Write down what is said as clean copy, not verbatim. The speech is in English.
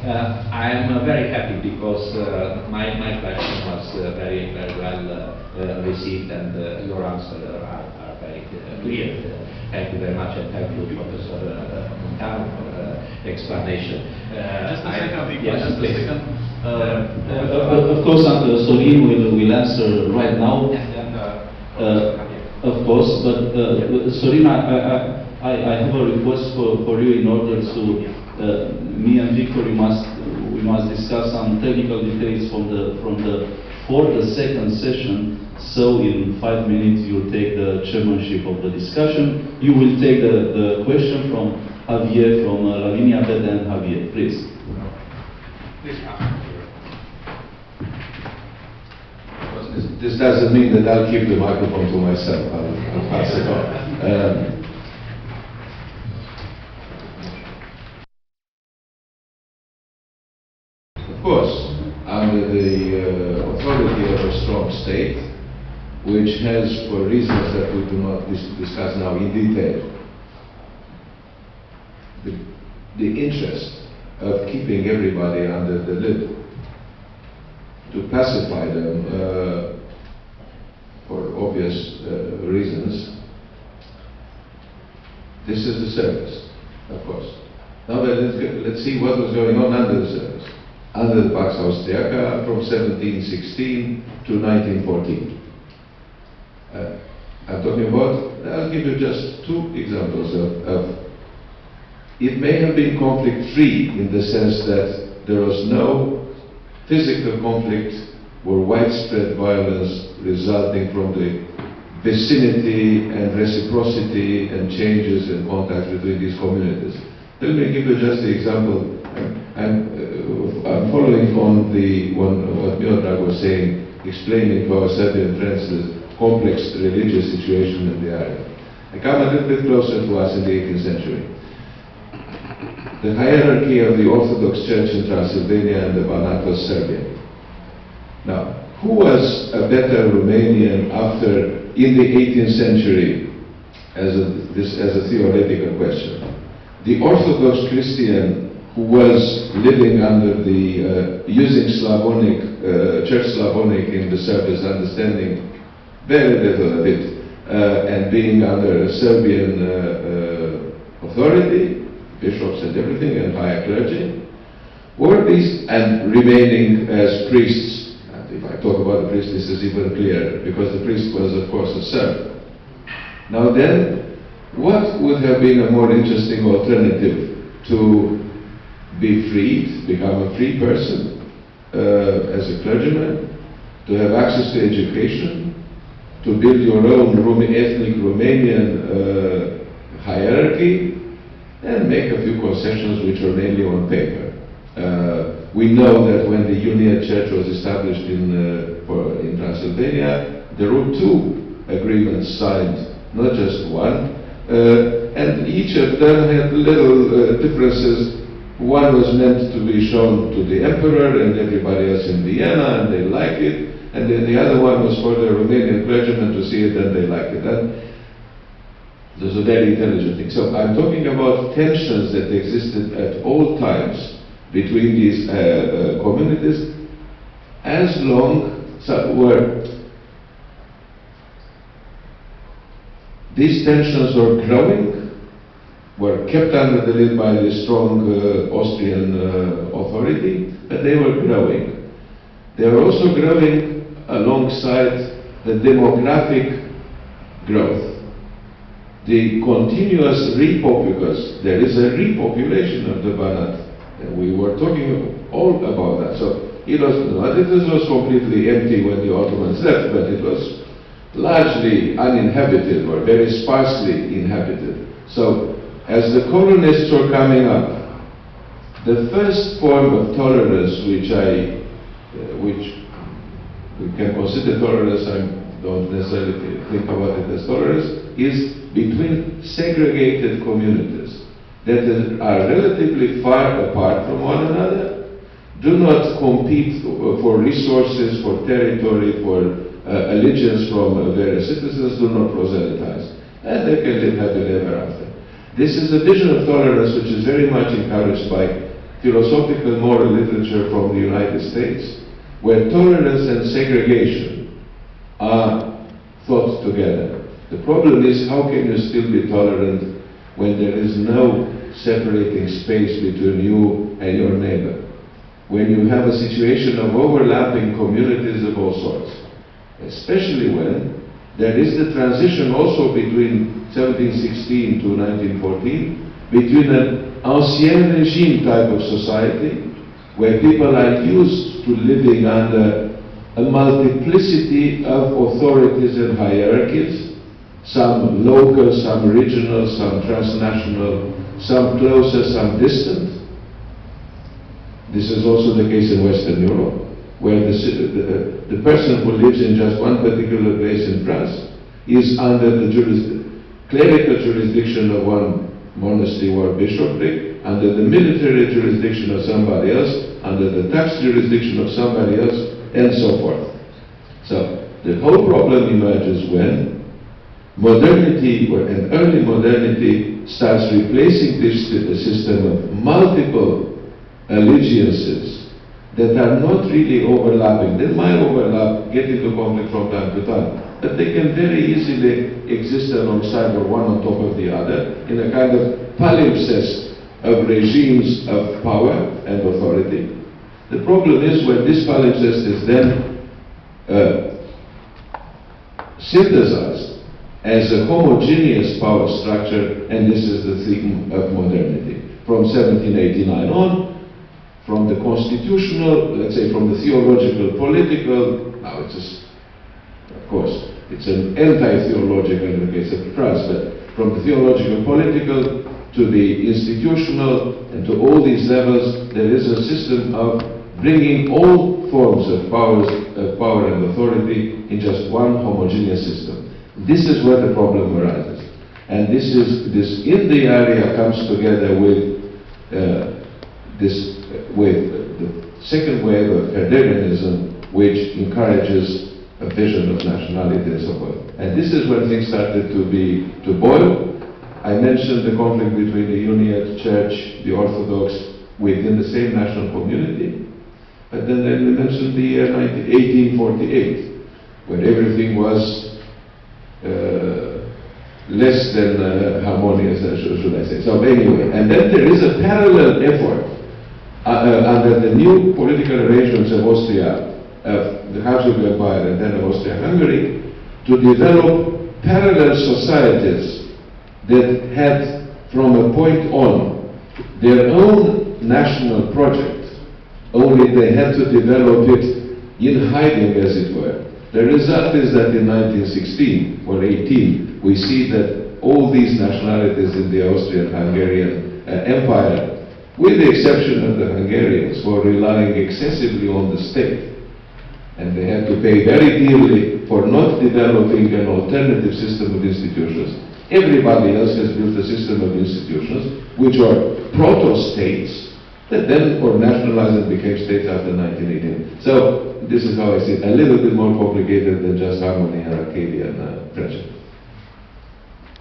I am very happy because my question was very well received, and your answers are very clear. Thank you very much, and thank you, Professor Montano, for the explanation. Just a second. Yes, please. Of course, Sorin will answer right now. Of course, but Sorin, I have a request for you in order to me and Victor, we must discuss some technical details for the second session. So in 5 minutes you'll take the chairmanship of the discussion. You will take the question from Javier, from Lavinia, Beda, and Javier, please. This doesn't mean that I'll keep the microphone to myself. I'll pass it on. Of course, under the authority of a strong state, which has, for reasons that we do not discuss now in detail, the interest of keeping everybody under the lid, to pacify them for obvious reasons. This is the service, of course. Now let's see what was going on under the service. Under the Pax Austriaca from 1716 to 1914. I'm talking about, I'll give you just 2 examples of it may have been conflict-free in the sense that there was no physical conflict or widespread violence resulting from the vicinity and reciprocity and changes in contact between these communities. Let me give you just the example. I'm following on what Miodrag was saying, explaining to our Serbian friends the complex religious situation in the area. I come a little bit closer to us in the 18th century. The hierarchy of the Orthodox Church in Transylvania and the Banat was Serbian. Now, who was a better Romanian in the 18th century as a theoretical question? The Orthodox Christian who was living under the using Slavonic, Church Slavonic in the Serbia's understanding very little of it, and being under a Serbian authority, bishops and everything, and higher clergy, were these, and remaining as priests. And if I talk about the priest, this is even clearer, because the priest was, of course, a Serb. Now then, what would have been a more interesting alternative to be freed, become a free person as a clergyman, to have access to education, to build your own ethnic Romanian hierarchy, and make a few concessions which are mainly on paper. We know that when the Union Church was established in Transylvania, there were 2 agreements signed, not just one, and each of them had little differences. One was meant to be shown to the emperor and everybody else in Vienna, and they liked it, and then the other one was for the Romanian clergymen to see it, and they liked it. And it was a very intelligent thing. So I'm talking about tensions that existed at all times between these communities, as long these tensions were growing, were kept under the lid by the strong Austrian authority, but they were growing. They were also growing alongside the demographic growth. The continuous repopulation, there is a repopulation of the Banat, and we were talking all about that. So it was completely empty when the Ottomans left, but it was largely uninhabited or very sparsely inhabited. So as the colonists were coming up, the first form of tolerance which we can consider tolerance, I don't necessarily think about it as tolerance, is between segregated communities that are relatively far apart from one another, do not compete for resources, for territory, for allegiance from various citizens, do not proselytize, and they can live happily ever after. This is a vision of tolerance which is very much encouraged by philosophical moral literature from the United States, where tolerance and segregation are thought together. The problem is, how can you still be tolerant when there is no separating space between you and your neighbor? When you have a situation of overlapping communities of all sorts, especially when there is the transition also between 1716 to 1914, between an ancien regime type of society, where people are used to living under a multiplicity of authorities and hierarchies, some local, some regional, some transnational, some closer, some distant. This is also the case in Western Europe, where the person who lives in just one particular place in France is under the clerical jurisdiction of one monastery or bishopric, under the military jurisdiction of somebody else, under the tax jurisdiction of somebody else, and so forth. So the whole problem emerges when modernity, and early modernity, starts replacing this system of multiple allegiances that are not really overlapping. They might overlap, get into conflict from time to time, but they can very easily exist alongside or one on top of the other in a kind of palimpsest of regimes of power and authority. The problem is when this palimpsest is then synthesized as a homogeneous power structure, and this is the theme of modernity. From 1789 on, from the constitutional, let's say from the theological, political, now it's just, of course, it's an anti-theological in the case of France, but from the theological, political, to the institutional, and to all these levels, there is a system of bringing all forms of power and authority in just one homogeneous system. This is where the problem arises. And this in the area comes together with the second wave of Herderianism, which encourages a vision of nationality and so forth. And this is when things started to boil. I mentioned the conflict between the Uniate Church, the Orthodox, within the same national community. But then we mentioned the year 1848, where everything was less than harmonious, should I say. So anyway, and then there is a parallel effort under the new political arrangements of Austria, of the Habsburg Empire and then of Austria-Hungary, to develop parallel societies that had, from a point on, their own national project, only they had to develop it in hiding, as it were. The result is that in 1916 or 18, we see that all these nationalities in the Austrian-Hungarian Empire, with the exception of the Hungarians, were relying excessively on the state. And they had to pay very dearly for not developing an alternative system of institutions. Everybody else has built a system of institutions which are proto-states that then were nationalized and became states after 1918. So this is how I see it, a little bit more complicated than just harmony and Arcadian friendship.